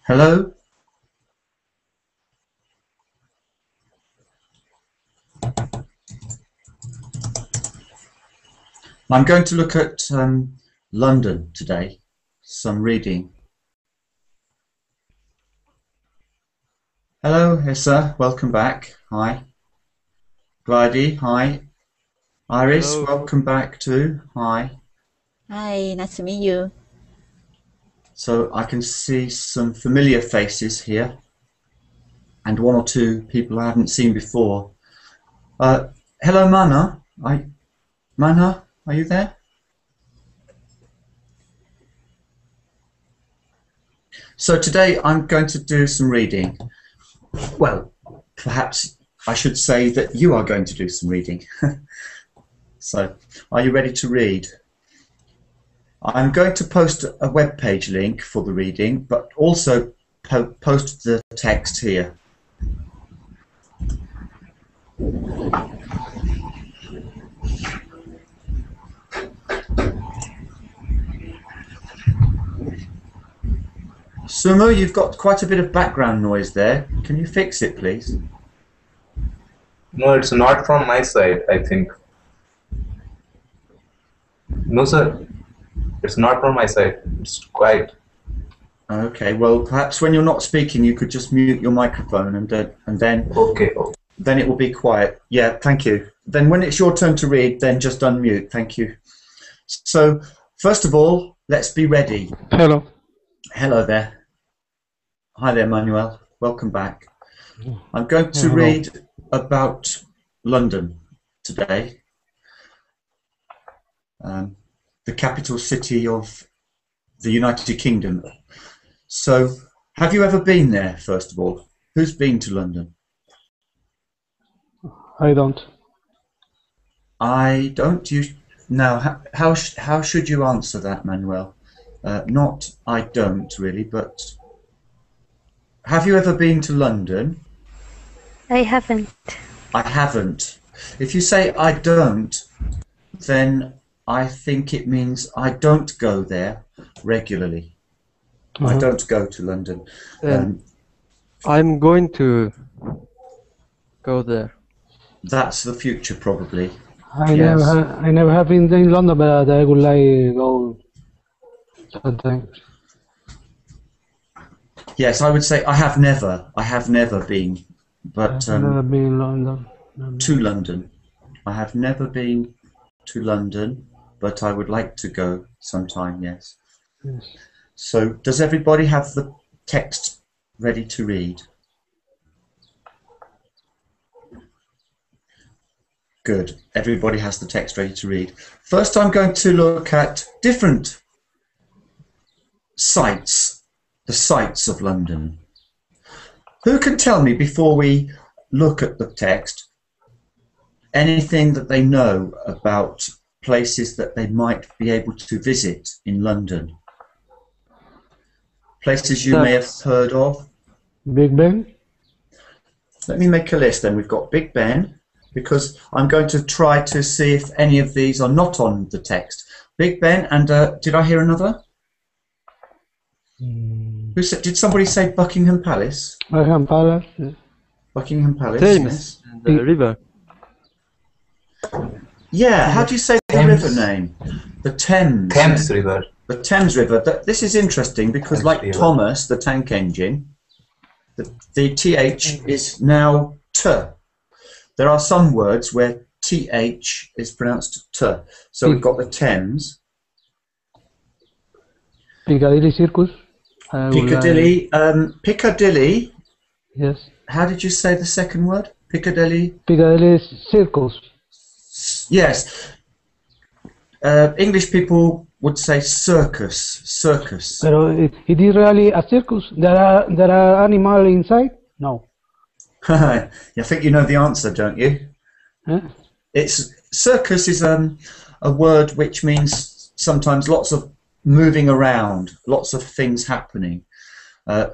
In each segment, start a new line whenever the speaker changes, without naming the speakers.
Hello? I'm going to look at London today, some reading. Hello, Hissa, welcome back. Hi. Glidey, hi. Iris,
Hello.
welcome back too. Hi.
Hi, nice to meet you.
So I can see some familiar faces here and one or two people I haven't seen before. Hello, Mana. Mana, are you there? So today I'm going to do some reading. Well, perhaps I should say that you are going to do some reading. So, are you ready to read? I'm going to post a web page link for the reading, but also post the text here. Sumo, you've got quite a bit of background noise there. Can you fix it, please?
No, it's not from my side, I think. No, sir. It's not from my side. It's quiet.
Okay, well, perhaps when you're not speaking, you could just mute your microphone and then
Okay.
then it will be quiet. Yeah, thank you. Then when it's your turn to read, then just unmute. Thank you. So, first of all, let's be ready.
Hello.
Hello there. Hi there, Manuel. Welcome back. I'm going to read about London today, the capital city of the United Kingdom. So, have you ever been there, first of all? Who's been to London?
I don't.
I don't. Now, how should you answer that, Manuel? Not I don't, really, but have you ever been to London?
I haven't.
I haven't. If you say I don't, then I think it means I don't go there regularly. I don't go to London.
I'm going to go there.
That's the future, probably.
I
Yes.
never have been in London, but I would like to go sometimes.
Yes, I would say I have never been, but
I've never been in London.
to London. I have never been to London, but I would like to go sometime, yes.
Yes.
So, does everybody have the text ready to read? Good. Everybody has the text ready to read. First, I'm going to look at different sites, the sights of London. Who can tell me, before we look at the text, anything that they know about places that they might be able to visit in London? Places you may have heard of?
Big Ben?
Let me make a list then. We've got Big Ben, because I'm going to try to see if any of these are not on the text. Big Ben, and did I hear another? Who said? Did somebody say Buckingham Palace?
Buckingham Palace. Yes.
Buckingham Palace.
Thames,
Yes.
and the river.
Yeah. How do you say the river name? The Thames.
Thames River.
The Thames River. This is interesting because,
Thames
like
River.
Thomas, the tank engine, the TH is now T. There are some words where TH is pronounced T. So we've got the Thames.
Piccadilly Circus. I would
Piccadilly. Piccadilly.
Yes.
How did you say the second word? Piccadilly.
Piccadilly Circus.
Yes. English people would say circus. Circus.
Pero it is really a circus. There are animals inside? No.
I think you know the answer, don't you?
Huh?
Circus is a word which means sometimes lots of moving around, lots of things happening,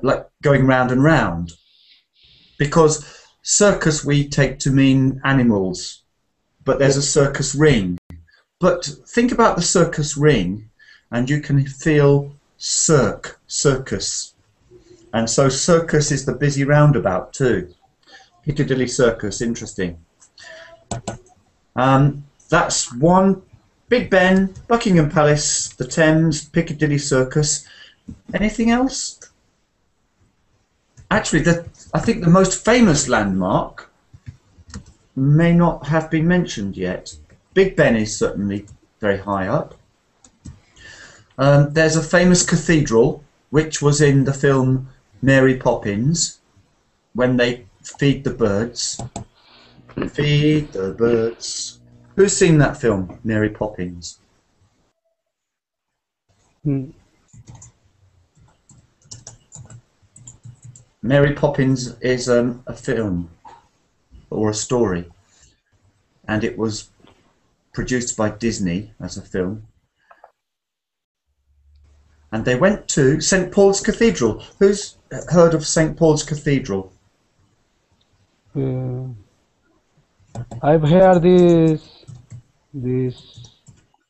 like going round and round. Because circus we take to mean animals, but there's a circus ring. But think about the circus ring, and you can feel circus. And so circus is the busy roundabout too. Piccadilly Circus, interesting. That's one. Big Ben, Buckingham Palace, the Thames, Piccadilly Circus. Anything else? Actually, I think the most famous landmark may not have been mentioned yet. Big Ben is certainly very high up. There's a famous cathedral, which was in the film Mary Poppins, when they feed the birds. Feed the birds. Who's seen that film, Mary Poppins? Mary Poppins is a film or a story, and it was produced by Disney as a film. And they went to St. Paul's Cathedral. Who's heard of St. Paul's Cathedral?
I've heard this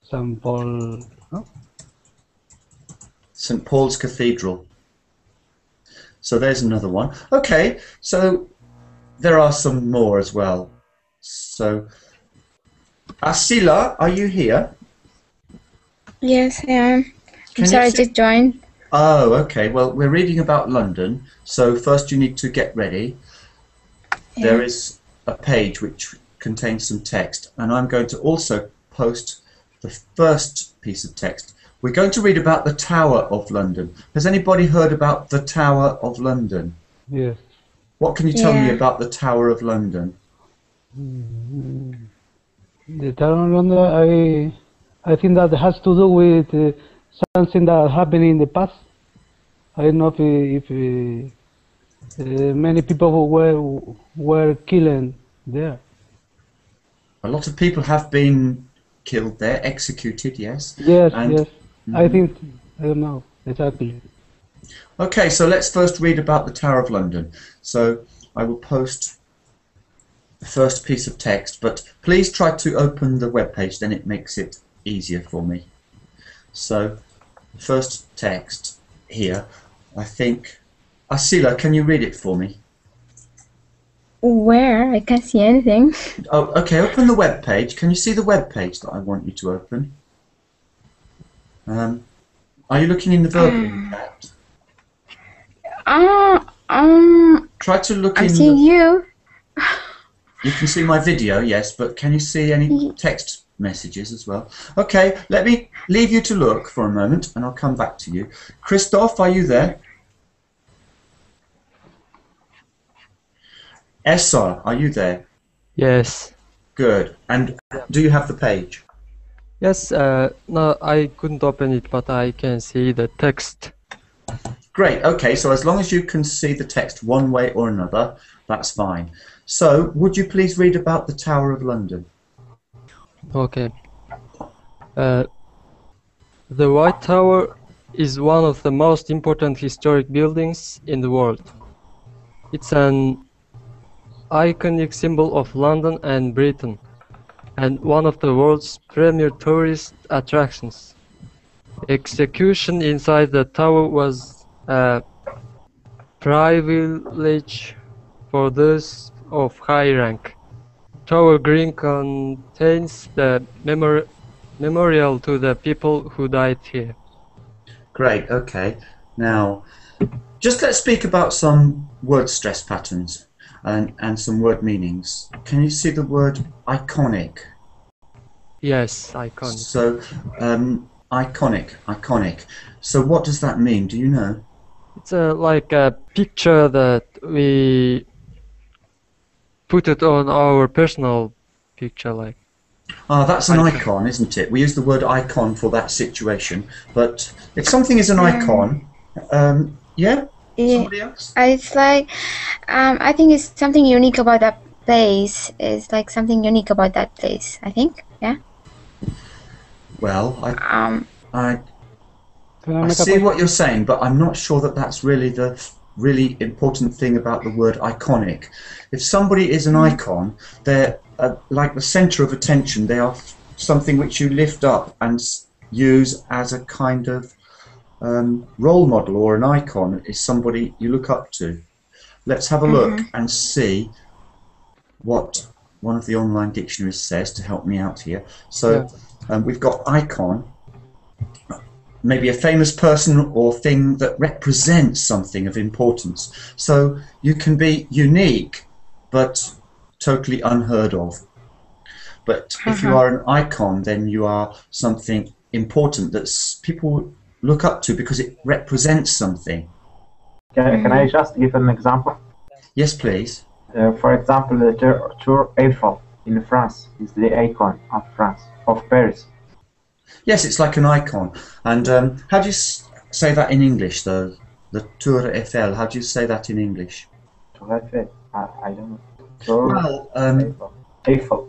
St. Paul. No?
St. Paul's Cathedral. So there's another one. Okay, so there are some more as well. So, Asila, are you here?
Yes, I am.
Can
I'm sorry,
you
I
see-
just joined.
Oh, okay. Well, we're reading about London. So first you need to get ready.
Yeah.
There is a page which contains some text, and I'm going to also post the first piece of text. We're going to read about the Tower of London. Has anybody heard about the Tower of London?
Yes.
What can you tell me
Yeah.
about the Tower of London?
The Tower of London, I think that has to do with something that happened in the past. I don't know if many people were killed there.
A lot of people have been killed there, executed, yes.
Yes,
And-
yes. I think, I don't know exactly.
Okay, so let's first read about the Tower of London. So I will post the first piece of text, but please try to open the web page, then it makes it easier for me. So, first text here, I think. Asila, can you read it for me?
Where? I can't see anything.
Oh, okay, open the web page. Can you see the web page that I want you to open? Are you looking in the verbal impact? Try to look
I'm
in
seeing you.
You can see my video, yes, but can you see any text messages as well? Okay, let me leave you to look for a moment and I'll come back to you. Christoph, are you there? Essa, are you there?
Yes.
Good. And do you have the page?
Yes, no, I couldn't open it, but I can see the text.
Great, okay, so as long as you can see the text one way or another, that's fine. So, would you please read about the Tower of London?
Okay. The White Tower is one of the most important historic buildings in the world. It's an iconic symbol of London and Britain, and one of the world's premier tourist attractions. Execution inside the tower was a privilege for those of high rank. Tower Green contains the memorial to the people who died here.
Great, okay. Now, just let's speak about some word stress patterns and some word meanings. Can you see the word iconic?
Yes, iconic.
So, iconic. So what does that mean? Do you know?
It's like a picture that we put it on our personal picture, like.
Ah, that's an
Icon.
icon, isn't it? We use the word icon for that situation. But if something is an icon, yeah?
Yeah.
Somebody else?
It's like, I think it's something unique about that place. It's like something unique about that place, I think. Yeah.
Well, I
Can I
I
make a
see
question?
what you're saying, but I'm not sure that that's really the really important thing about the word iconic. If somebody is an icon, they're like the centre of attention. They are something which you lift up and use as a kind of role model, or an icon is somebody you look up to. Let's have a look and see what one of the online dictionaries says to help me out here. So we've got icon, maybe a famous person or thing that represents something of importance. So you can be unique, but totally unheard of. But if you are an icon, then you are something important that people look up to because it represents something.
Can I just give an example?
Yes, please.
For example, the Tour Eiffel in France is the icon of France, of Paris.
Yes, it's like an icon. And how do you say that in English, though? The Tour Eiffel, how do you say that in English?
Tour Eiffel, I don't know. Tour
Well,
Eiffel.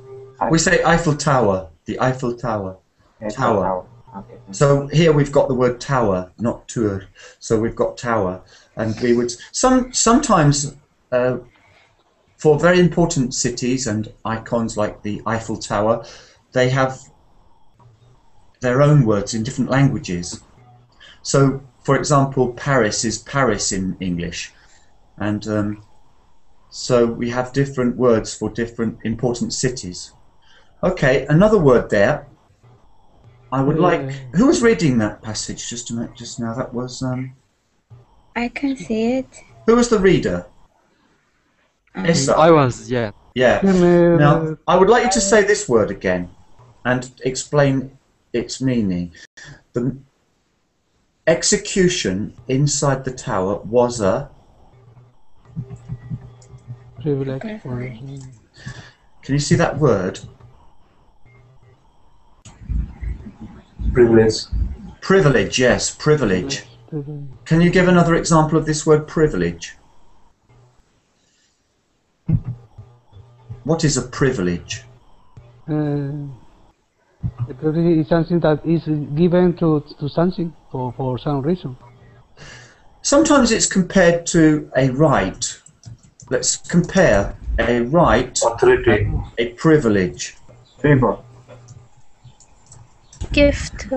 we say Eiffel Tower, the Eiffel Tower.
Eiffel
Tower.
Okay.
So here we've got the word tower, not tour. So we've got tower, and we would sometimes for very important cities and icons like the Eiffel Tower, they have their own words in different languages. So, for example, Paris is Paris in English, and so we have different words for different important cities. Okay, another word there. I would like. Who was reading that passage just now? That was.
I can see it.
Who was the reader? Issa.
I was, yeah.
Yeah. Now, I would like you to say this word again and explain its meaning. The execution inside the tower was a...
Privilege.
Can you see that word?
Privilege.
Privilege, yes, privilege. Can you give another example of this word privilege? What is a privilege?
The privilege is something that is given to something for some reason.
Sometimes it's compared to a right. Let's compare a right,
Authority.
a privilege.
Favor.
Gift.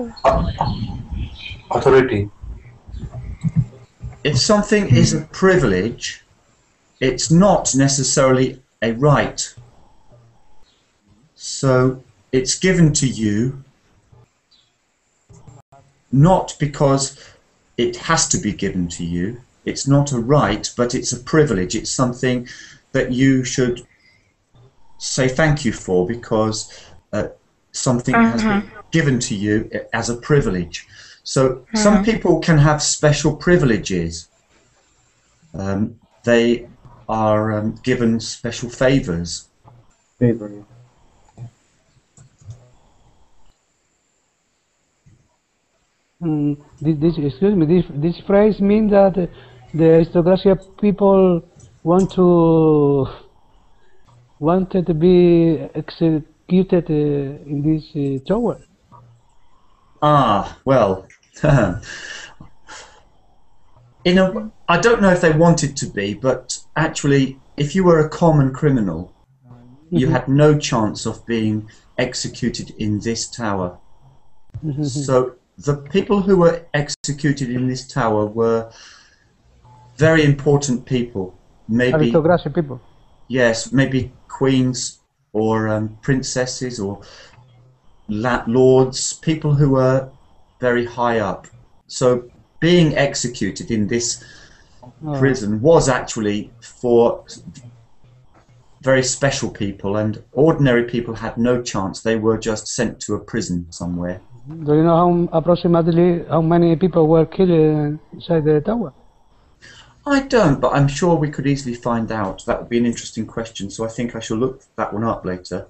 Authority.
If something is a privilege, it's not necessarily a right. So it's given to you not because it has to be given to you. It's not a right, but it's a privilege. It's something that you should say thank you for, because something has been given to you as a privilege. So some people can have special privileges. They are given special favors.
Favor. Yeah.
Excuse me. This phrase means that the aristocracy people wanted to be executed in this tower.
Ah, well, I don't know if they wanted to be, but actually, if you were a common criminal, you had no chance of being executed in this tower. So the people who were executed in this tower were very important people. Maybe
Aristocracy people.
yes, maybe queens or princesses or lords, people who were very high up. So being executed in this prison was actually for very special people, and ordinary people had no chance. They were just sent to a prison somewhere.
Do you know approximately how many people were killed inside the tower?
I don't, but I'm sure we could easily find out. That would be an interesting question, so I think I shall look that one up later.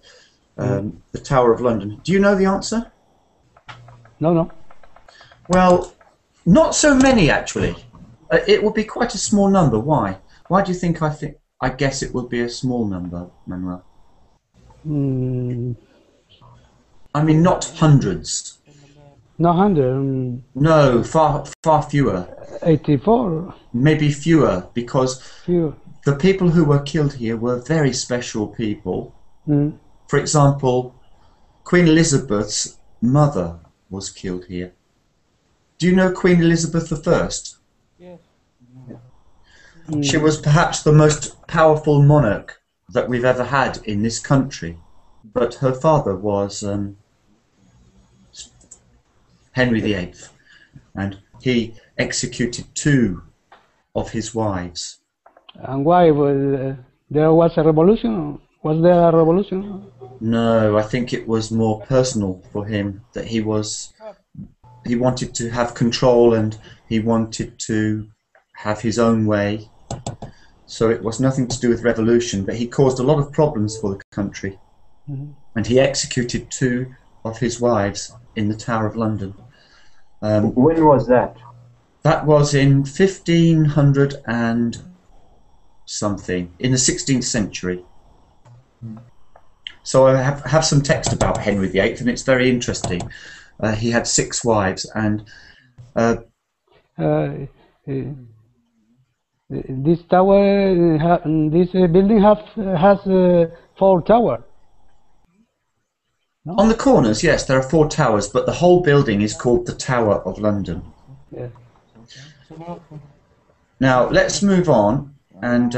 The Tower of London. Do you know the answer?
No.
Well, not so many actually. It would be quite a small number. Why? Why do you think I guess it would be a small number, Manuel? I mean, not hundreds.
No, 100.
No, far fewer.
84.
Maybe fewer, because
Few.
the people who were killed here were very special people.
Mm.
For example, Queen Elizabeth's mother was killed here. Do you know Queen Elizabeth I?
Yes.
She was perhaps the most powerful monarch that we've ever had in this country. But her father was Henry VIII, and he executed 2 of his wives.
And why? There was a revolution? Was there a revolution?
No, I think it was more personal for him, that he wanted to have control and he wanted to have his own way. So it was nothing to do with revolution, but he caused a lot of problems for the country.
Mm-hmm.
And he executed 2 of his wives in the Tower of London.
When was that?
That was in 1500 and something, in the 16th century. So I have some text about Henry VIII, and it's very interesting. He had 6 wives, and
This tower, this building has 4 towers. No?
on the corners, yes, there are 4 towers, but the whole building is called the Tower of London.
Yeah.
Now, let's move on, and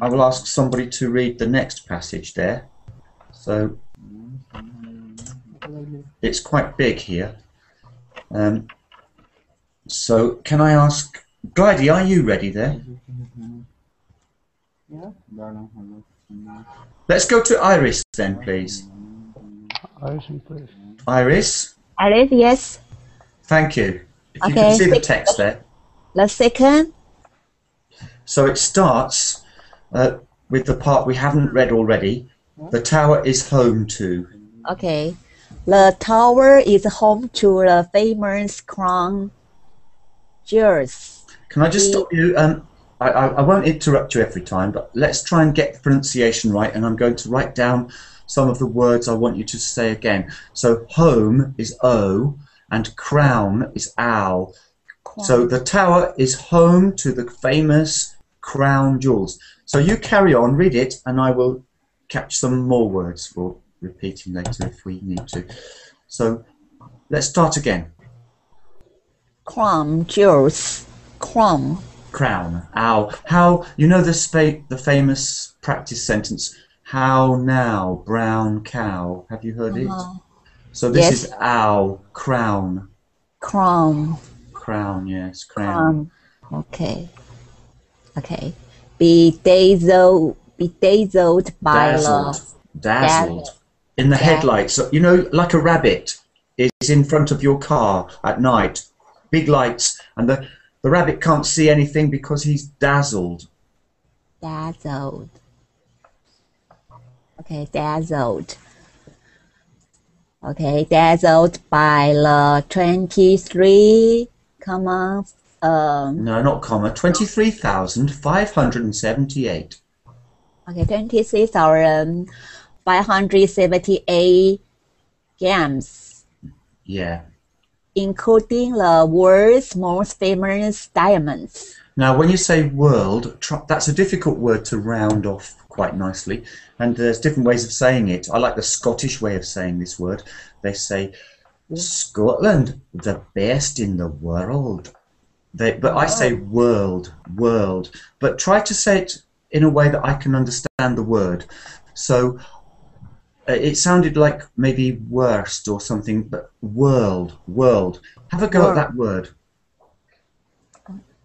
I will ask somebody to read the next passage there. So, it's quite big here. So, can I ask, Glidey, are you ready there? Let's go to Iris then, please. Iris?
Alice, yes.
Thank you. If you
Okay,
can see the text there.
The second.
So it starts with the part we haven't read already. The tower is home to.
Okay. The tower is home to the famous crown jewels.
Can I just stop you? I won't interrupt you every time, but let's try and get the pronunciation right, and I'm going to write down some of the words I want you to say again. So home is O, and crown is owl. So the tower is home to the famous crown jewels. So you carry on, read it, and I will catch some more words for repeating later if we need to. So let's start again.
Crown jewels. Crown.
Crown, owl. How, you know the famous practice sentence, how now, brown cow. Have you heard it? So this
Yes.
is owl, crown.
Crown.
Crown, yes, crown.
Okay. Okay. Bedazzled by
Dazzled.
the
Dazzled. In the headlights. So, you know, like a rabbit is in front of your car at night. Big lights, and the rabbit can't see anything because he's dazzled.
dazzled. Okay, dazzled. Okay, dazzled by the 23, comma,
No, not comma. 23,578.
okay, 23,578 games,
Yeah.
including the world's most famous diamonds.
Now, when you say world, that's a difficult word to round off quite nicely, and there's different ways of saying it. I like the Scottish way of saying this word. They say, Scotland, the best in the world. But I say world, world. But try to say it in a way that I can understand the word. So it sounded like maybe worst or something, but world, world. Have a go at that word.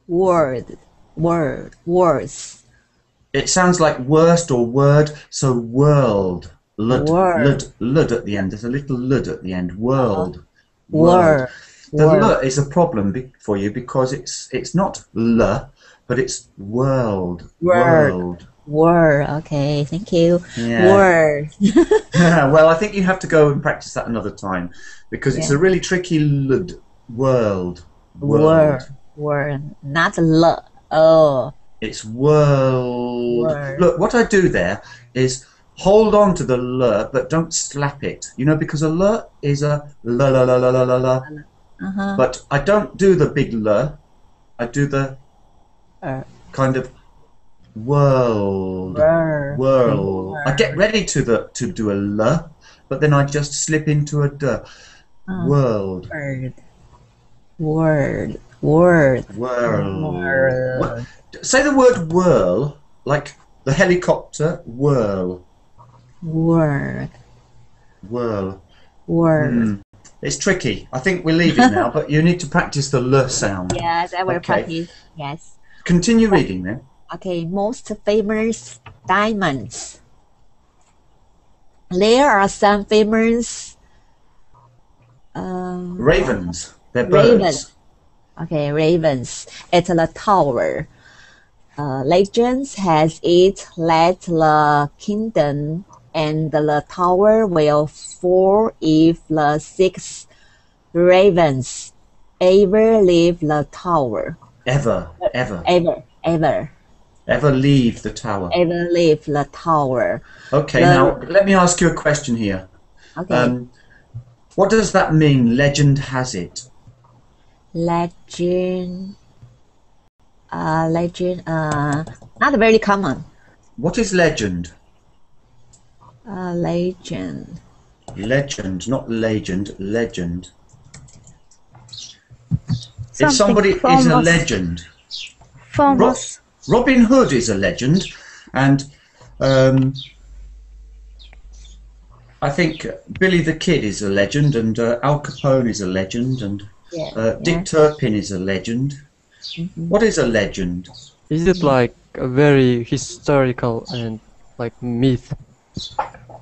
Word, words.
It sounds like worst or word, so world. Lud,
Word.
lud at the end. There's a little lud at the end. World.
Word.
The
Word.
l is a problem for you because it's not l, but it's world.
Word.
World.
Word. Okay, thank you.
Yeah.
Word.
Well, I think you have to go and practice that another time because it's a really tricky lud. World.
Word. Word. Not l. Oh.
It's world.
Word.
Look, what I do there is hold on to the l, but don't slap it. You know, because a l is a la la la la la la la.
Uh-huh.
but I don't do the big L. I do the kind of world.
World.
I get ready to do a L, but then I just slip into a D. World.
Word.
Say the word whirl, like the helicopter whirl.
Word.
It's tricky. I think we'll leave it now, but you need to practice the L sound.
Yes, I will
Okay.
practice. Yes.
Continue reading then.
Okay, most famous diamonds. There are some famous
Ravens. They're birds.
Ravens. Okay, ravens at the tower. Legends has it that the kingdom and the tower will fall if the 6 ravens ever leave the tower.
Ever leave the tower.
Ever leave the tower.
Okay, now let me ask you a question here.
Okay.
What does that mean, legend has it?
Legend, not very common.
What is legend?
Legend.
Legend, not legend, legend. If
Something
somebody is a
famous.
legend,
Famous.
Robin Hood is a legend, and I think Billy the Kid is a legend, and Al Capone is a legend, and Dick Turpin is a legend. What is a legend?
Is it like a very historical and like myth?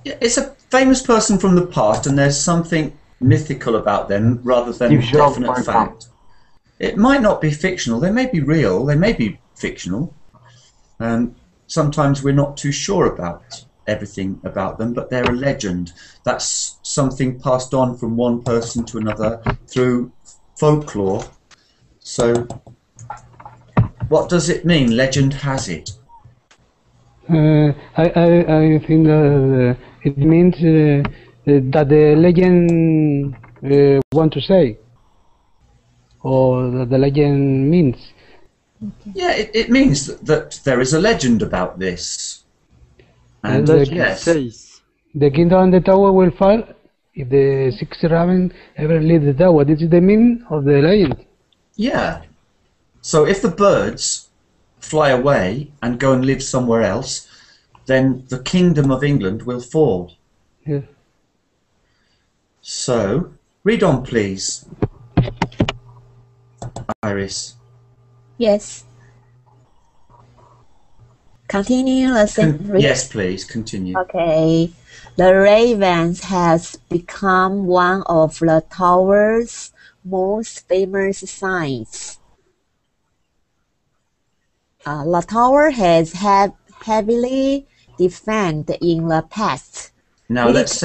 Yeah, it's a famous person from the past, and there's something mythical about them rather than
Steve Jobs, for
definite
example.
fact. It might not be fictional. They may be real. They may be fictional. Sometimes we're not too sure about everything about them, but they're a legend. That's something passed on from one person to another through folklore. So, what does it mean? Legend has it.
I think that it means that the legend want to say, or that the legend means.
Yeah, it means that there is a legend about this. And yes,
Says.
The kingdom and the tower will fall if the 6 ravens ever leave the tower. This is the meaning of the legend.
yeah. So if the birds fly away and go and live somewhere else, then the kingdom of England will fall.
Yeah.
So, read on, please, Iris.
Yes. Continue lesson.
Yes, please, continue.
Okay. The ravens has become one of the tower's most famous signs. The tower has heavily defended in the past.
Now let's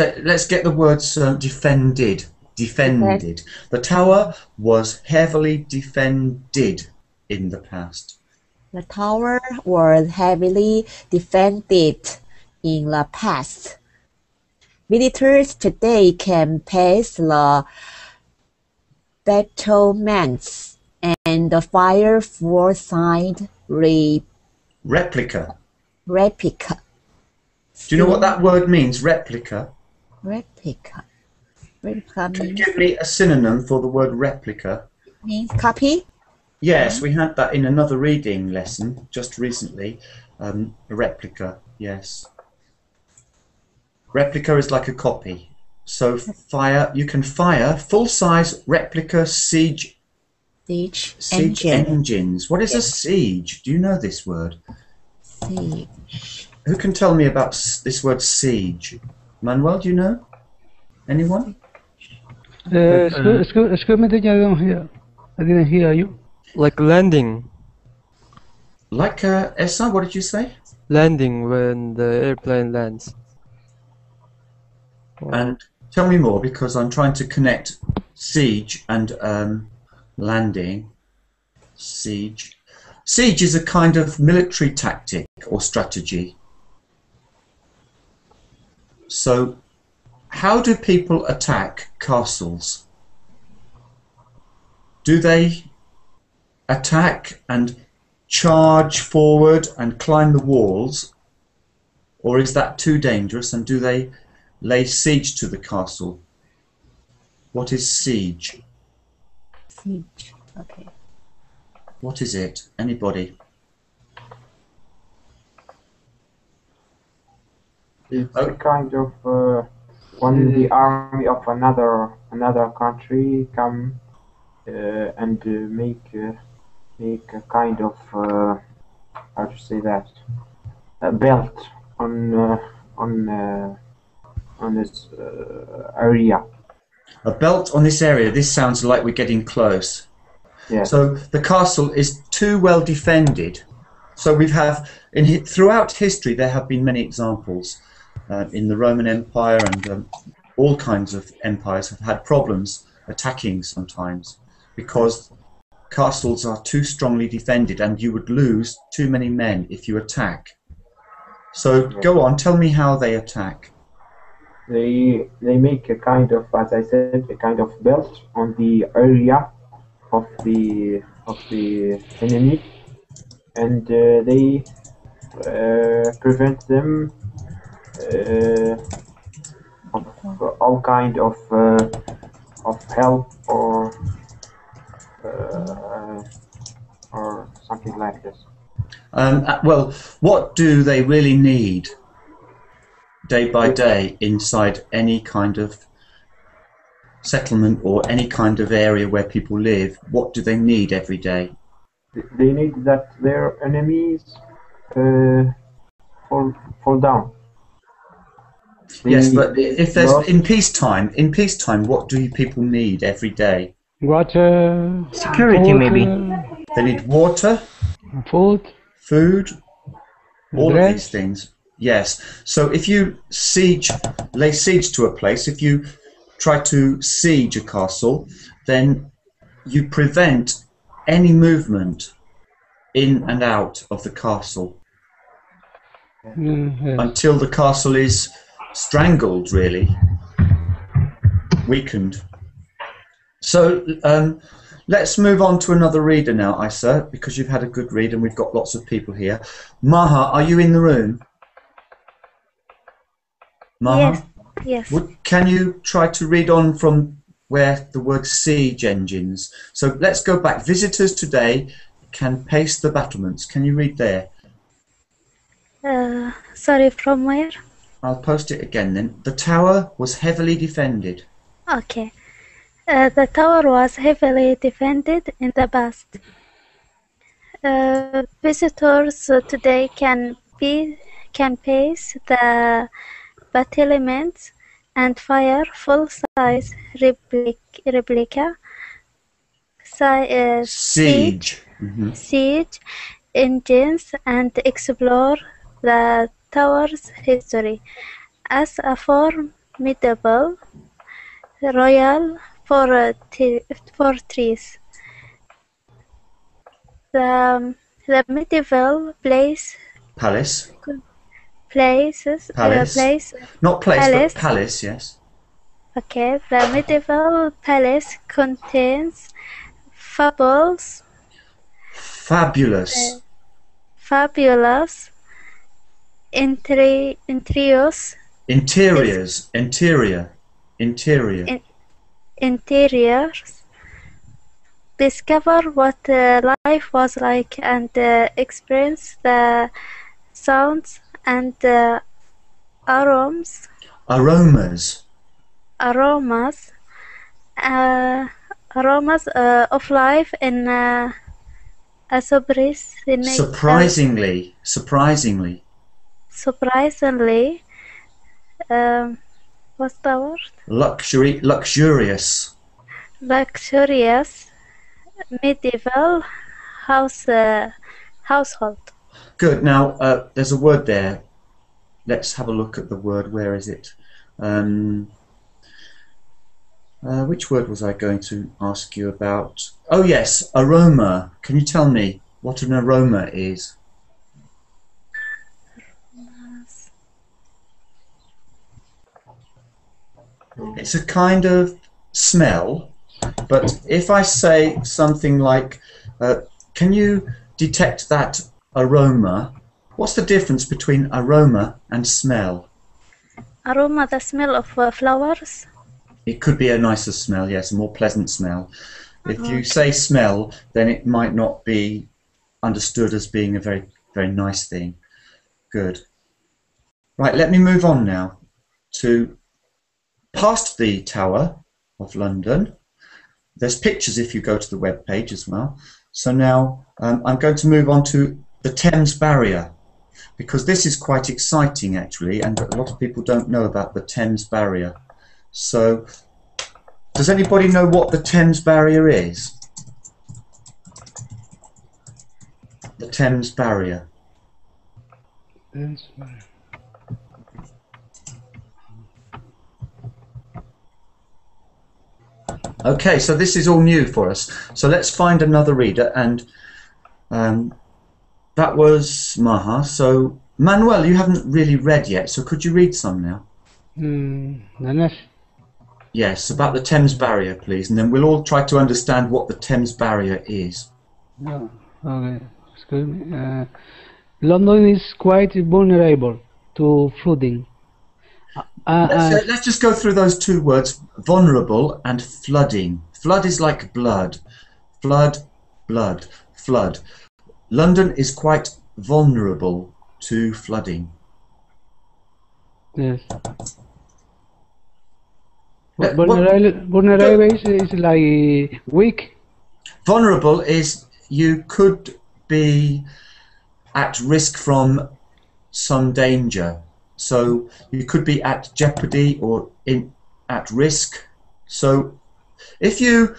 get the words defended. Defended. The tower was heavily defended in the past.
The tower was heavily defended in the past. Visitors today can pass the battlements and the fire foresight
Replica.
replica.
Do you know what that word means, replica?
Replica. Replica
Can you give me a synonym for the word replica?
means copy.
Yes, we had that in another reading lesson just recently. A replica, yes. Replica is like a copy. So you can fire full-size replica siege
Engine.
engines. What is a siege? Do you know this word?
Siege.
Who can tell me about this word siege? Manuel, do you know? Anyone?
Excuse me, teacher, I didn't hear you.
Like landing.
Like Essa, what did you say?
Landing when the airplane lands.
And tell me more, because I'm trying to connect siege and landing. Siege. Siege is a kind of military tactic or strategy. So, how do people attack castles? do they attack and charge forward and climb the walls, or is that too dangerous, and do they lay siege to the castle? What is siege?
Siege. Okay.
What is it? Anybody?
It's a kind of when the army of another country come and make a kind of how to say that, a belt on this area.
A belt on this area. This sounds like we're getting close.
Yes.
So the castle is too well defended. So we have, throughout history, there have been many examples. In the Roman Empire and all kinds of empires have had problems attacking sometimes because castles are too strongly defended and you would lose too many men if you attack. So go on, tell me how they attack.
They make a kind of, as I said, a kind of belt on the area of the enemy, and they prevent them of all kind of help or something like this.
Well, what do they really need day by day inside any kind of settlement or any kind of area where people live? What do they need every day?
They need that their enemies fall down.
Yes, but if there's in peacetime, what do people need every day?
Water.
Security,
food,
maybe.
They need water,
food,
all of
dress.
these things. Yes. So if you lay siege to a place, if you try to siege a castle, then you prevent any movement in and out of the castle
Yes.
until the castle is strangled, really, weakened. So let's move on to another reader now, Isa, because you've had a good read and we've got lots of people here. Maha, are you in the room? Maha?
Yes.
Can you try to read on from where the word siege engines? So let's go back. Visitors today can pace the battlements. Can you read there?
Sorry, from where?
I'll post it again then. The tower was heavily defended.
Okay. The tower was heavily defended in the past. Visitors today can pace the battlements and fire full-size replica
Siege.
siege engines and explore the tower's history as a formidable royal fortress. The medieval
Palace. Not place,
palace.
but palace, yes.
Okay, the medieval palace contains fabulous interiors discover what life was like and experience the sounds and aromas of life in a
surprisingly
what's the word?
Luxurious
medieval household.
Good. Now there's a word there. Let's have a look at the word. Where is it? Which word was I going to ask you about? Oh yes, aroma. Can you tell me what an aroma is? It's a kind of smell But if I say something like, can you detect that aroma? What's the difference between aroma and smell?
Aroma, the smell of flowers.
It could be a nicer smell, yes, a more pleasant smell. If you say smell, then it might not be understood as being a very, very nice thing. Good. Right, let me move on now to past the Tower of London. There's pictures if you go to the web page as well. So now I'm going to move on to the Thames Barrier, because this is quite exciting actually, and a lot of people don't know about the Thames Barrier. So, does anybody know what the Thames Barrier is? The Thames Barrier. Okay, so this is all new for us. So let's find another reader, and that was Maha. So Manuel, you haven't really read yet, so could you read some now?
Nanesh.
Yes, about the Thames Barrier, please, and then we'll all try to understand what the Thames Barrier is.
No, okay, excuse me. London is quite vulnerable to flooding.
Let's just go through those two words, vulnerable and flooding. Flood is like blood. Flood, blood, flood. London is quite vulnerable to flooding.
Yes. Vulnerable is like weak.
Vulnerable is you could be at risk from some danger. So you could be at jeopardy or at risk. So if you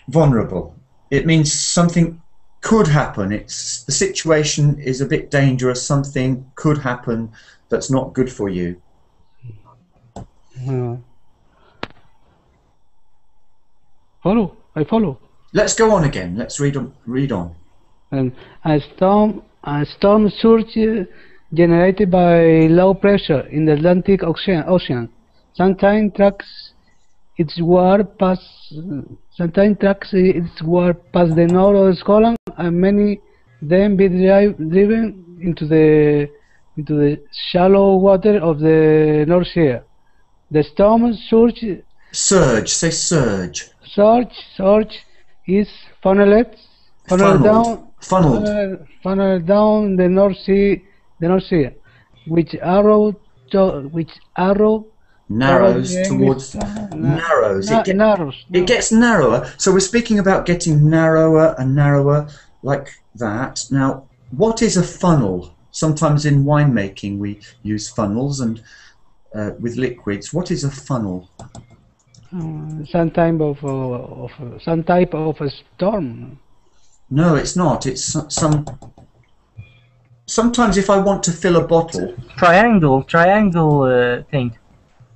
vulnerable, it means something could happen. It's the situation is a bit dangerous. Something could happen that's not good for you.
I follow.
Let's go on again. Let's read on.
A storm surge generated by low pressure in the Atlantic Ocean. Sometimes tracks its war past the north of Scotland, and many then be driven into the shallow water of the North Sea. The storm surge.
Surge. Say surge.
Surge is funneled down the North Sea, which
narrows towards narrows. It gets narrower. So we're speaking about getting narrower and narrower like that. Now, what is a funnel? Sometimes in winemaking we use funnels and with liquids. What is a funnel?
Some type of a storm.
No, it's not. It's sometimes if I want to fill a bottle.
Triangle thing.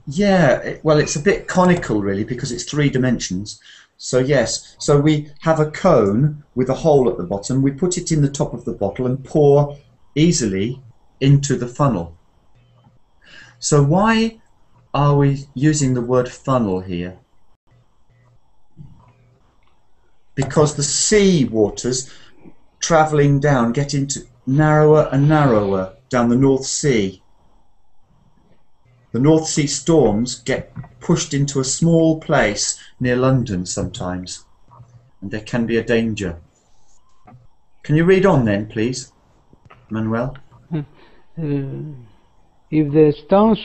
Yeah, well, it's a bit conical really because it's 3 dimensions. So yes, so we have a cone with a hole at the bottom. We put it in the top of the bottle and pour easily into the funnel. So why are we using the word funnel here? Because the sea waters travelling down get into narrower and narrower down the North Sea. The North Sea storms get pushed into a small place near London sometimes, and there can be a danger. Can you read on then, please, Manuel?
If the storm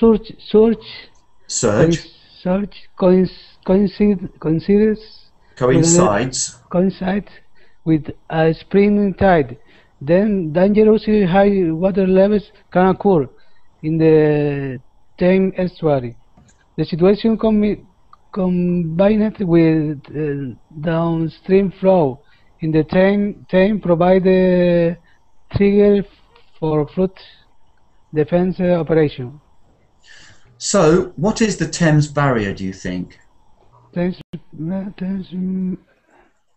coincides with a spring tide, then dangerously high water levels can occur in the Thames estuary. The situation combined with downstream flow in the Thames provide the trigger for flood defense operation.
So, what is the Thames Barrier, do you think?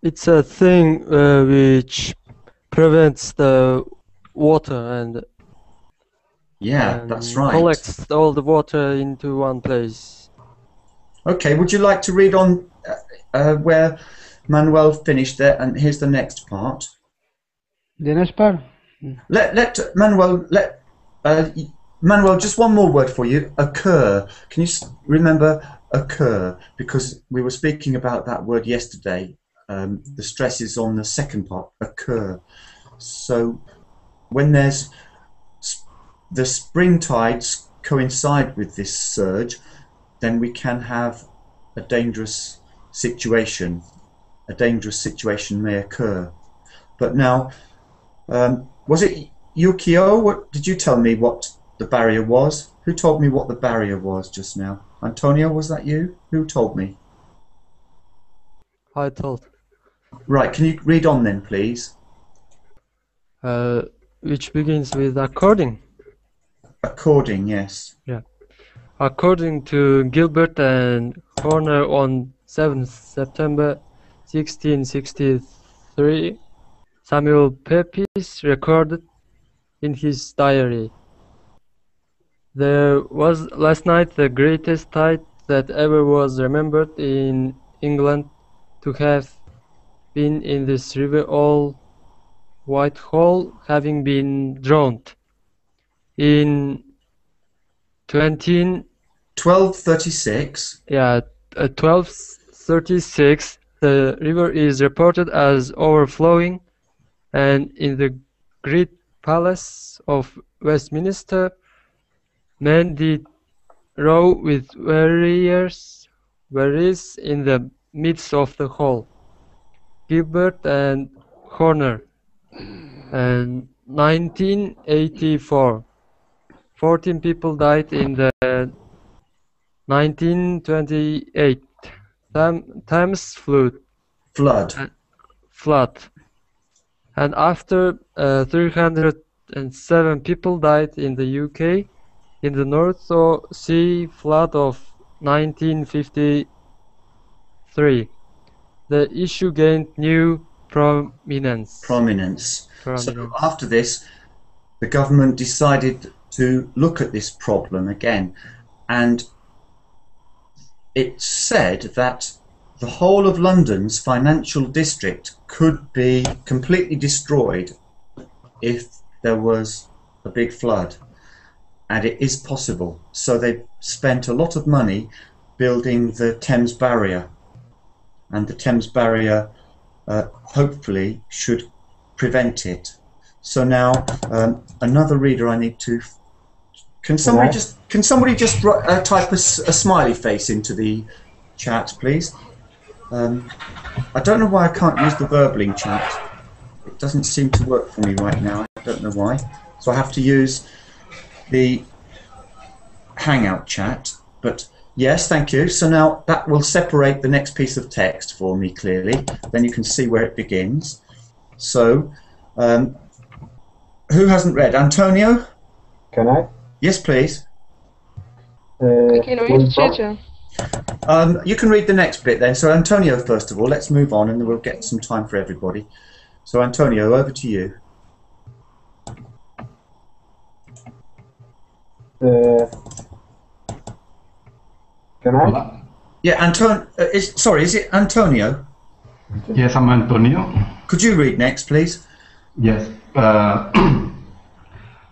It's a thing which prevents the water and
that's right.
Collects all the water into one place.
Okay, would you like to read on where Manuel finished there? And here's the next part.
The next part.
Let Manuel Manuel, just one more word for you. Occur. Can you remember occur? Because we were speaking about that word yesterday. The stress is on the second part. Occur. So when there's the spring tides coincide with this surge, then we can have a dangerous situation. A dangerous situation may occur. But now, was it Yukio? What did you tell me what the barrier was? Who told me what the barrier was just now? Antonio, was that you? Who told me?
I told.
Right, can you read on then, please?
Which begins with according.
According, yes.
Yeah. According to Gilbert and Horner on 7th September 1663, Samuel Pepys recorded in his diary, "There was last night the greatest tide that ever was remembered in England to have been in this river, all Whitehall having been drowned. In
1236.
1236, the river is reported as overflowing, and in the great palace of Westminster, men did row with warriors in the midst of the hall." Gilbert and Horner. And 1984, 14 people died in the 1928 Thames flood. And after 307 people died in the UK in the North Sea flood of 1953. The issue gained new prominence.
So after this, the government decided to look at this problem again, and it said that the whole of London's financial district could be completely destroyed if there was a big flood, and it is possible. So they spent a lot of money building the Thames Barrier, and the Thames Barrier hopefully should prevent it. So now another reader I need to. Can somebody just type a smiley face into the chat, please? I don't know why I can't use the verbling chat. It doesn't seem to work for me right now. I don't know why. So I have to use the Hangout chat. But yes, thank you. So now that will separate the next piece of text for me clearly. Then you can see where it begins. So, who hasn't read? Antonio?
Can I?
Yes, please.
I can read, teacher.
You can read the next bit then. So Antonio, first of all, let's move on and then we'll get some time for everybody. So Antonio, over to you.
Can I?
Yeah, is it Antonio?
Yes, I'm Antonio.
Could you read next, please?
Yes.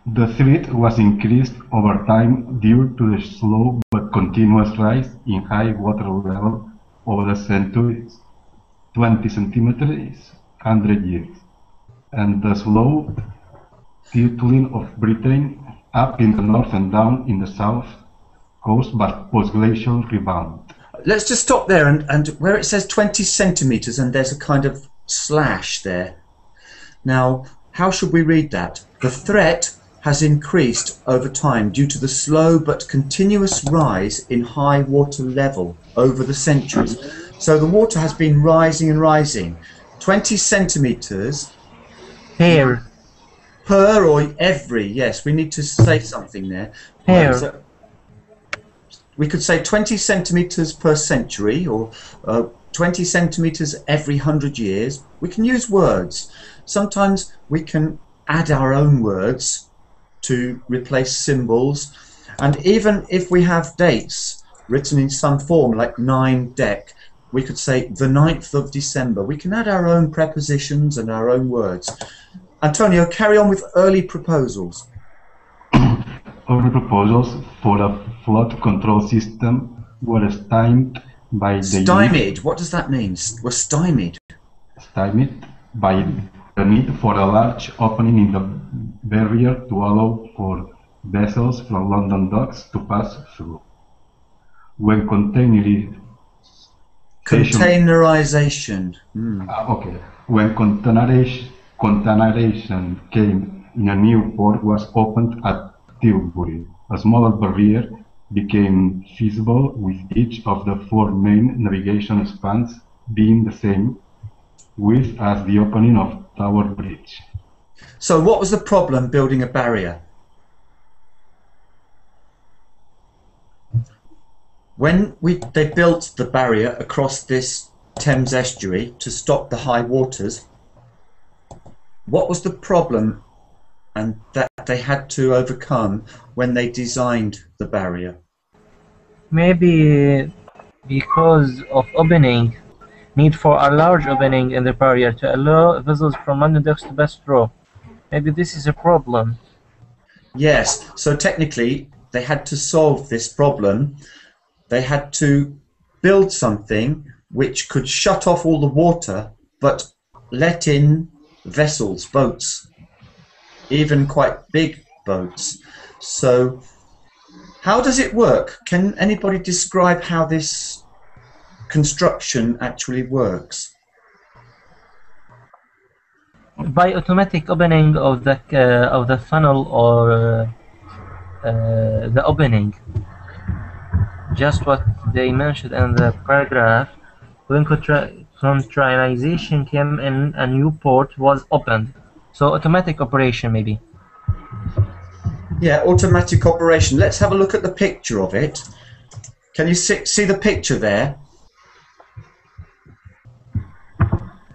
The threat was increased over time due to the slow but continuous rise in high water level over the centuries, 20 centimeters, 100 years, and the slow tilting of Britain up in the north and down in the south, caused by post-glacial rebound.
Let's just stop there, and where it says 20 centimeters and there's a kind of slash there. Now, how should we read that? The threat has increased over time due to the slow but continuous rise in high water level over the centuries. So the water has been rising and rising. 20 centimeters
Per
or every, yes, we need to say something there.
Per.
So we could say 20 centimeters per century, or 20 centimeters every 100 years. We can use words. Sometimes we can add our own words to replace symbols, and even if we have dates written in some form, like 9 deck. We could say the 9th of December. We can add our own prepositions and our own words. Antonio, carry on with early proposals.
Early proposals for a flood control system were stymied by the
Stymied? What does that mean? We're stymied.
Stymied by the need for a large opening in the barrier to allow for vessels from London docks to pass through. When
containerization.
Okay. When containerization came in, a new port was opened at Tilbury. A smaller barrier became feasible, with each of the 4 main navigation spans being the same width as the opening of Tower Bridge.
So what was the problem building a barrier? When they built the barrier across this Thames estuary to stop the high waters, what was the problem and that they had to overcome when they designed the barrier?
Maybe because of opening, need for a large opening in the barrier to allow vessels from London docks to pass through. Maybe this is a problem.
Yes, so technically they had to solve this problem. They had to build something which could shut off all the water but let in vessels, boats, even quite big boats. So how does it work? Can anybody describe how this construction actually works?
By automatic opening of the funnel or the opening. Just what they mentioned in the paragraph. When containerization came in, a new port was opened. So automatic operation maybe.
Yeah, automatic operation. Let's have a look at the picture of it. Can you see the picture there?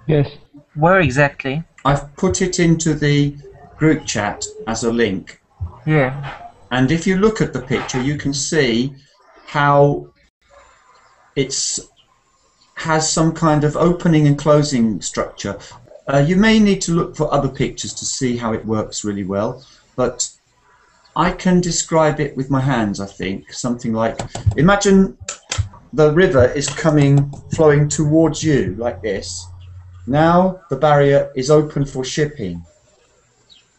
Yes.
Where exactly?
I've put it into the group chat as a link.
Yeah.
And if you look at the picture, you can see how has some kind of opening and closing structure. You may need to look for other pictures to see how it works really well, but I can describe it with my hands, I think. Something like, imagine the river is flowing towards you like this. Now the barrier is open for shipping.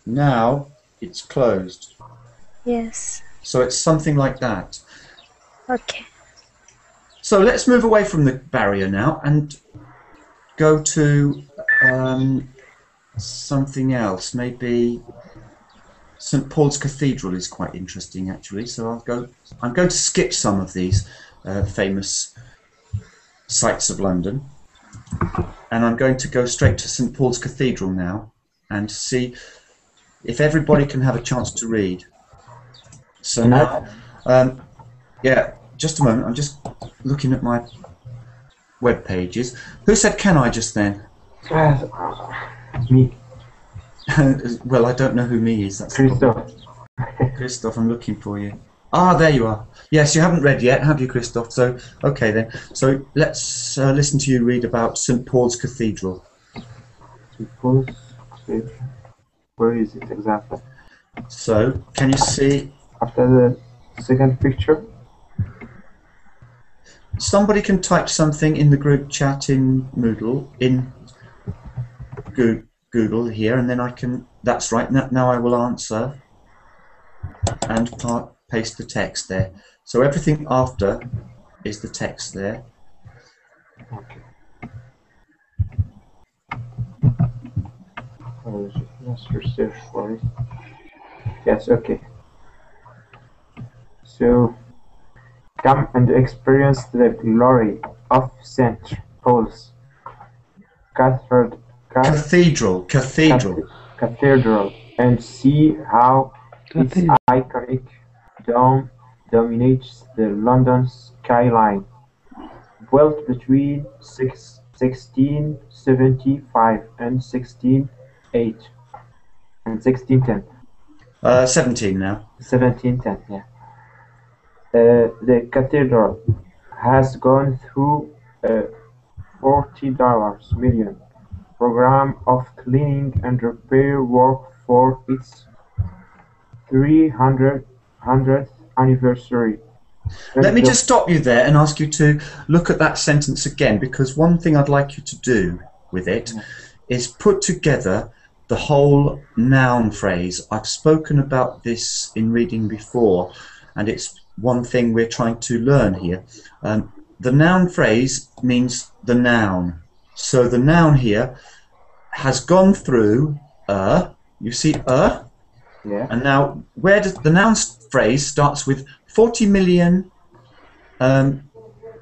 Now it's closed.
Yes.
So it's something like that.
Okay.
So let's move away from the barrier now and go to something else. Maybe St. Paul's Cathedral is quite interesting, actually. So I'm going to skip some of these famous sites of London, and I'm going to go straight to St. Paul's Cathedral now and see if everybody can have a chance to read. So now, yeah, just a moment. I'm just looking at my web pages. Who said "can I" just then?
Me.
Well, I don't know who me is. That's
Christoph.
Christoph, I'm looking for you. Ah, there you are. Yes, you haven't read yet, have you, Christoph? So, okay then. So let's listen to you read about St. Paul's Cathedral.
St. Paul's Cathedral. Where is it exactly?
So, can you see?
After the second picture?
Somebody can type something in the group chat in Moodle, in Google here, and then I can, that's right, now I will answer and paste the text there. So everything after is the text there.
Okay. Let's research for it. Yes, okay. So, come and experience the glory of St. Paul's Cathedral, and see how its iconic dome dominates the London skyline. Built between 1675 and 1608 and 1610.
17 now.
1710, yeah. The cathedral has gone through a $40 million program of cleaning and repair work for its 300th anniversary.
Let me just stop you there and ask you to look at that sentence again, because one thing I'd like you to do with it is put together the whole noun phrase. I've spoken about this in reading before, and it's one thing we're trying to learn here. The noun phrase means the noun. So the noun here has gone through you see
yeah.
And now where does the noun phrase starts with 40 million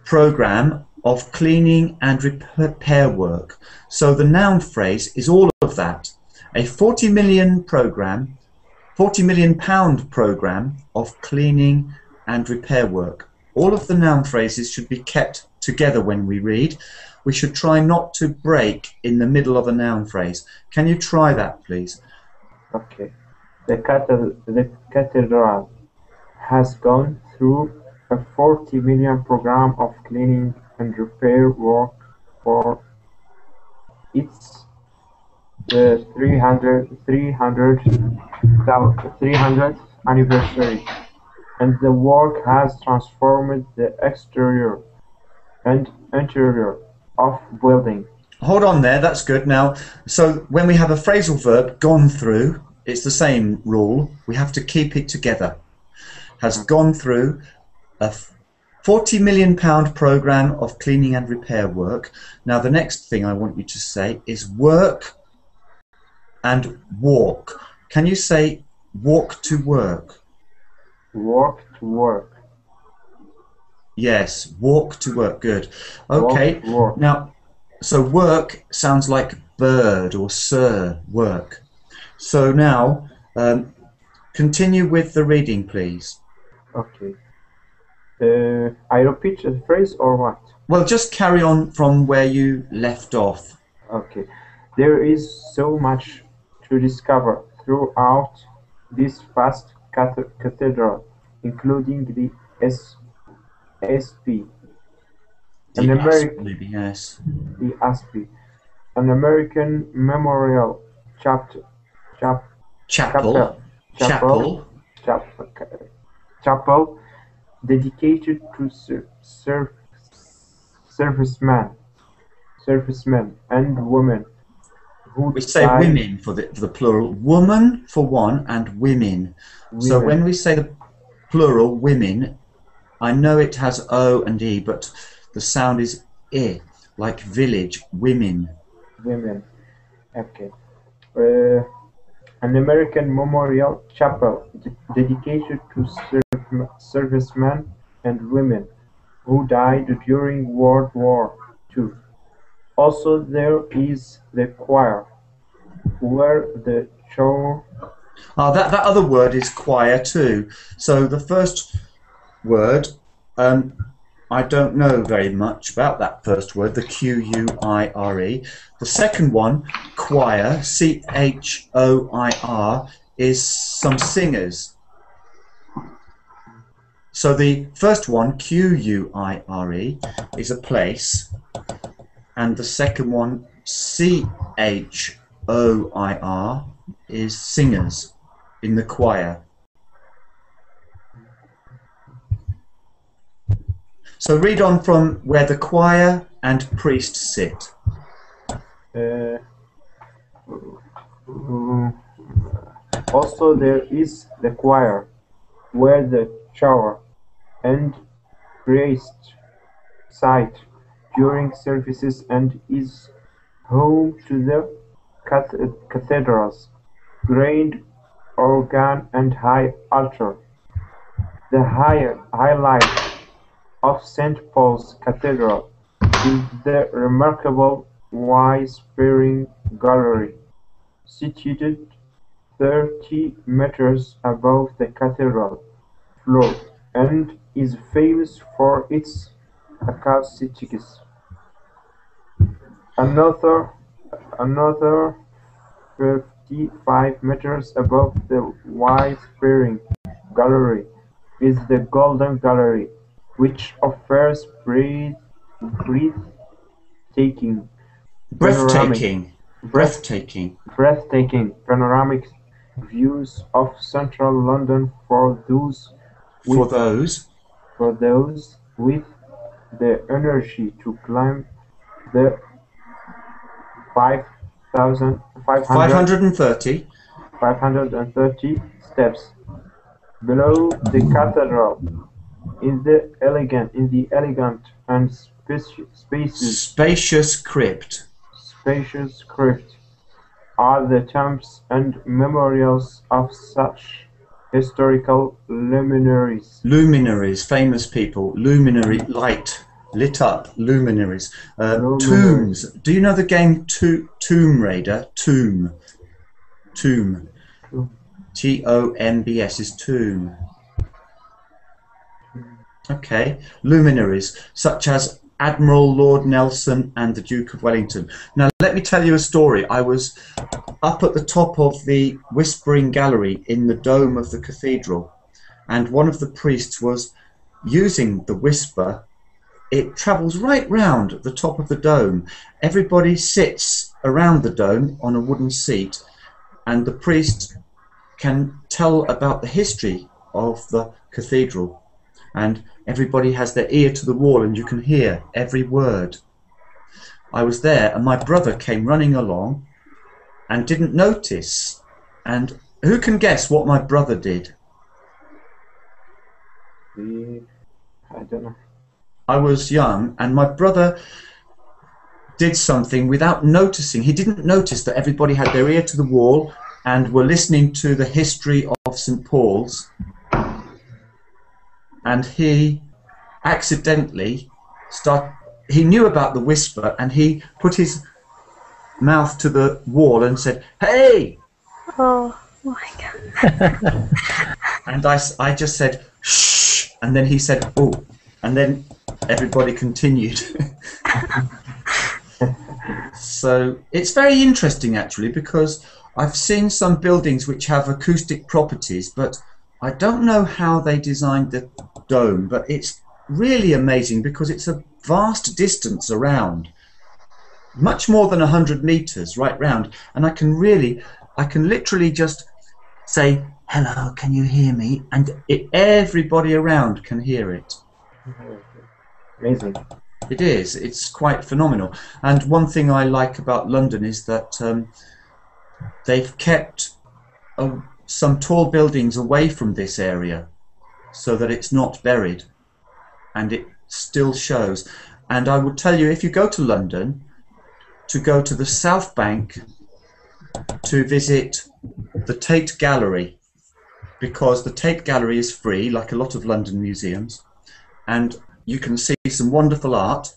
program of cleaning and repair work. So the noun phrase is all of that. A 40 million program, 40 million pound program of cleaning and repair work. All of the noun phrases should be kept together when we read. We should try not to break in the middle of a noun phrase. Can you try that, please?
Okay. The cathedral has gone through a 40 million program of cleaning and repair work for its 300th anniversary, and the work has transformed the exterior and interior of building.
Hold on there, that's good. Now, so when we have a phrasal verb, gone through, it's the same rule. We have to keep it together. Has gone through a 40 million pound program of cleaning and repair work. Now, the next thing I want you to say is work and walk. Can you say walk to work?
Walk to work.
Yes, walk to work. Good. Okay.
Work.
Now, so work sounds like bird or sir, work. So now, continue with the reading, please.
Okay. I repeat the phrase or what?
Well, just carry on from where you left off.
Okay. There is so much to discover throughout this vast cathedral, including the SP.
The ASP, maybe, yes.
The ASP. An American Memorial Chapel dedicated to servicemen and women who
we say
died.
Women for the plural, woman for one and women. So when we say the plural women, I know it has O and E, but the sound is I, like village, women.
Women. Okay. An American Memorial Chapel dedicated to servicemen and women who died during World War II. Also, there is the choir, where the choir...
that other word is choir too. So the first word, I don't know very much about that first word, the Q-U-I-R-E. The second one, choir, C-H-O-I-R, is some singers. So the first one, Q-U-I-R-E, is a place, and the second one, C-H-O-I-R, is singers in the choir. So read on from where the choir and priest sit.
Also there is the choir, where the choir and priest sit during services and is home to the cathedral's grand organ and high altar. The highlight of St. Paul's Cathedral is the remarkable wide-spreading gallery, situated 30 meters above the cathedral floor, and is famous for its acoustics. Another 55 meters above the wide-spreading gallery is the Golden Gallery, which offers breathtaking
Breathtaking.
breath-
Breathtaking.
breathtaking panoramic views of central London for those
For
with
those.
for those with the energy to climb the
530.
530 steps below the cathedral in the elegant and
Spacious crypt.
spacious crypt are the tombs and memorials of such historical luminaries.
Luminaries, famous people. Luminary, light, lit up luminaries.
Luminaries.
Tombs. Do you know the game Tomb Raider? Tomb. Tombs is tomb. Okay. Luminaries, such as Admiral Lord Nelson and the Duke of Wellington. Now, let me tell you a story. I was up at the top of the Whispering Gallery in the dome of the cathedral, and one of the priests was using the whisper. It travels right round the top of the dome. Everybody sits around the dome on a wooden seat, and the priest can tell about the history of the cathedral. And everybody has their ear to the wall, and you can hear every word. I was there, and my brother came running along and didn't notice. And who can guess what my brother did?
I don't know.
I was young, and my brother did something without noticing. He didn't notice that everybody had their ear to the wall and were listening to the history of St. Paul's. And he accidentally he knew about the whisper, and he put his mouth to the wall and said, "Hey!"
Oh my God.
And I just said, "Shh!" And then he said, "Oh!" And then everybody continued. So it's very interesting, actually, because I've seen some buildings which have acoustic properties, but I don't know how they designed the dome, but it's really amazing because it's a vast distance around, much more than 100 meters right round, and I can literally just say, "Hello, can you hear me?" And everybody around can hear it.
Amazing.
It is. It's quite phenomenal. And one thing I like about London is that they've kept some tall buildings away from this area so that it's not buried, and it still shows. And I will tell you, if you go to London, to go to the South Bank to visit the Tate Gallery, because the Tate Gallery is free, like a lot of London museums, and you can see some wonderful art.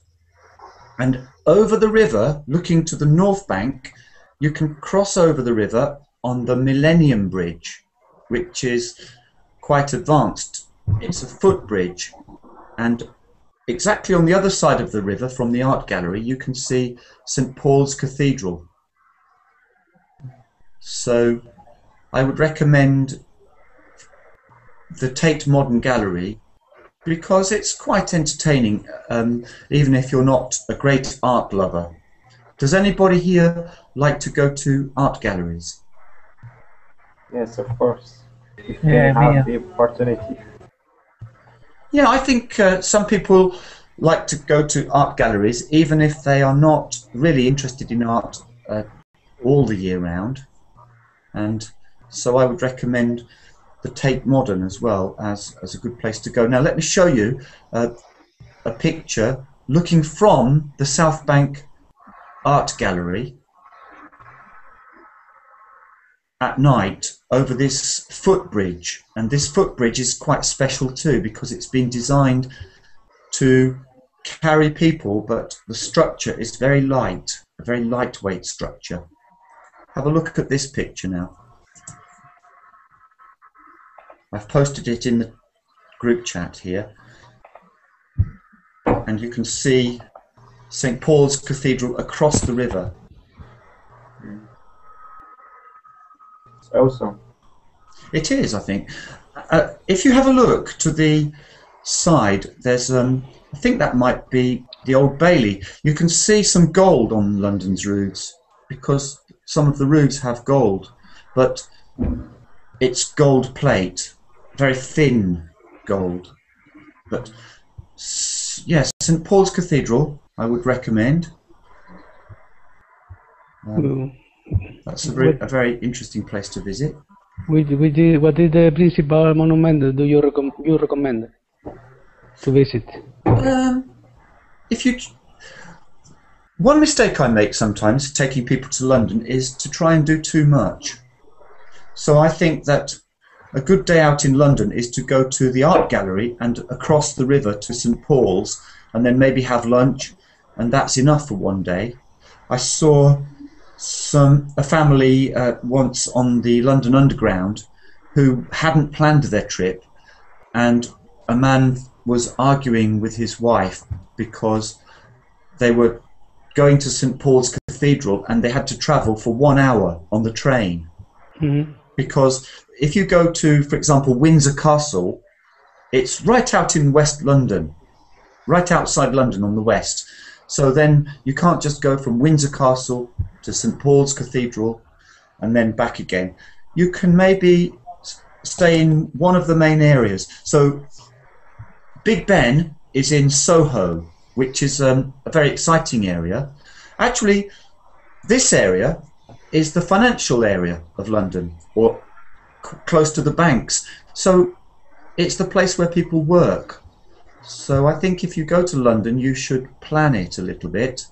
And over the river, looking to the North Bank, you can cross over the river on the Millennium Bridge, which is quite advanced. It's a footbridge, and exactly on the other side of the river from the art gallery you can see St. Paul's Cathedral. So I would recommend the Tate Modern Gallery because it's quite entertaining, even if you're not a great art lover. Does anybody here like to go to art galleries?
Yes, of course. If they have the opportunity.
Yeah, I think some people like to go to art galleries, even if they are not really interested in art all the year round. And so I would recommend the Tate Modern as well as a good place to go. Now let me show you a picture looking from the South Bank Art Gallery at night over this footbridge. And this footbridge is quite special too because it's been designed to carry people, but the structure is very light, a very lightweight structure. Have a look at this picture now. I've posted it in the group chat here, and you can see St. Paul's Cathedral across the river.
It's awesome.
It is, I think. If you have a look to the side, there's I think that might be the Old Bailey. You can see some gold on London's roofs because some of the roofs have gold, but it's gold plate, very thin gold. But yes, St Paul's Cathedral I would recommend. That's a very interesting place to visit.
What is the principal monument do you recommend to visit?
One mistake I make sometimes taking people to London is to try and do too much. So I think that a good day out in London is to go to the art gallery and across the river to St Paul's and then maybe have lunch, and that's enough for one day. I saw a family once on the London Underground who hadn't planned their trip, and a man was arguing with his wife because they were going to St Paul's Cathedral and they had to travel for 1 hour on the train. Because if you go to, for example, Windsor Castle, it's right out in West London, right outside London on the west. So then you can't just go from Windsor Castle to St Paul's Cathedral and then back again. You can maybe stay in one of the main areas. So Big Ben is in Soho, which is a very exciting area. Actually, this area is the financial area of London, or close to the banks. So it's the place where people work. So I think if you go to London, you should plan it a little bit.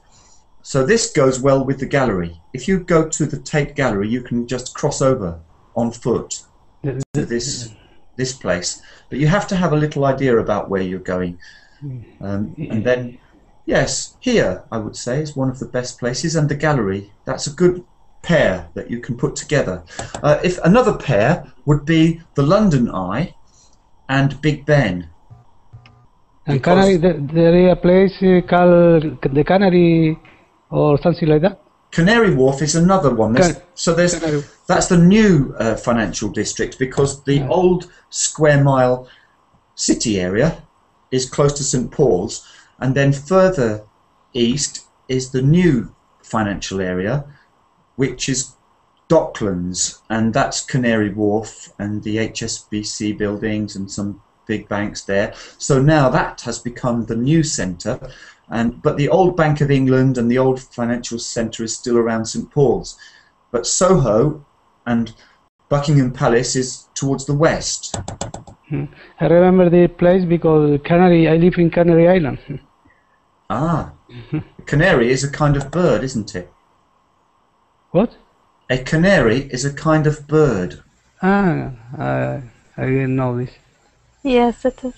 So this goes well with the gallery. If you go to the Tate Gallery, you can just cross over on foot to this place. But you have to have a little idea about where you're going. And then, yes, here, I would say, is one of the best places, and the gallery. That's a good pair that you can put together. If another pair would be the London Eye and Big Ben.
And Canary, there is a place called the Canary or something like that?
Canary Wharf is another one. That's the new financial district, because the old square mile city area is close to St Paul's, and then further east is the new financial area, which is Docklands, and that's Canary Wharf and the HSBC buildings and some big banks there. So now that has become the new centre, but the old Bank of England and the old financial centre is still around St Paul's. But Soho and Buckingham Palace is towards the west.
I remember the place because I live in Canary Island.
Ah, canary is a kind of bird, isn't it?
What?
A canary is a kind of bird.
I didn't know this.
Yes, it is.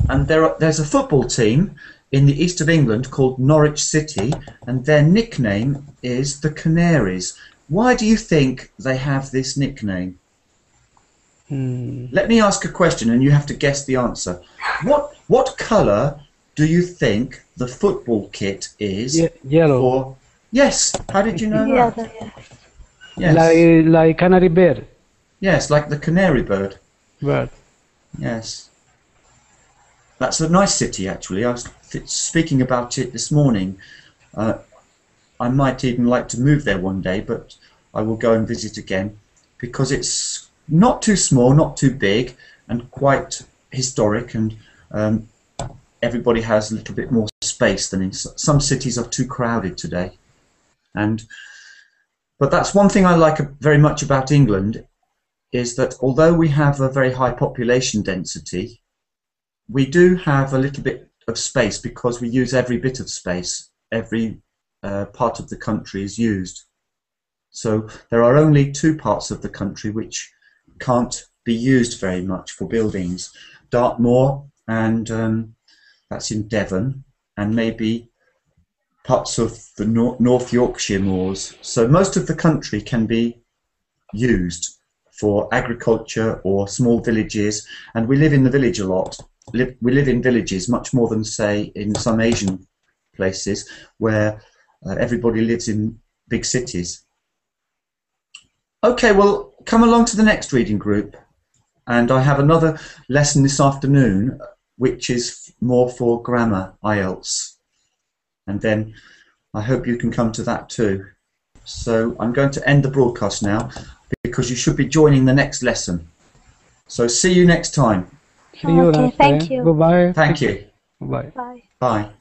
And there's a football team in the east of England called Norwich City, and their nickname is the Canaries. Why do you think they have this nickname? Let me ask a question and you have to guess the answer. What colour do you think the football kit is?
Yellow.
Yes. How did you know that?
Yes. Like canary bird.
Yes, like the canary bird.
Bird.
Yes. That's a nice city, actually. I was speaking about it this morning. I might even like to move there one day, but I will go and visit again, because it's not too small, not too big, and quite historic, and everybody has a little bit more space than in some cities are too crowded today. But that's one thing I like very much about England, is that although we have a very high population density, we do have a little bit of space, because we use every bit of space. Every part of the country is used. So there are only 2 parts of the country which can't be used very much for buildings. Dartmoor, and that's in Devon, and maybe parts of the North Yorkshire moors. So most of the country can be used for agriculture or small villages, and we live in the village a lot. We live in villages much more than, say, in some Asian places where everybody lives in big cities. Okay, well, come along to the next reading group. And I have another lesson this afternoon, which is more for grammar, IELTS. And then I hope you can come to that too. So I'm going to end the broadcast now because you should be joining the next lesson. So see you next time.
See you
Okay,
next
thank
time.
you.
Goodbye.
Thank you.
Bye.
Bye.
Bye.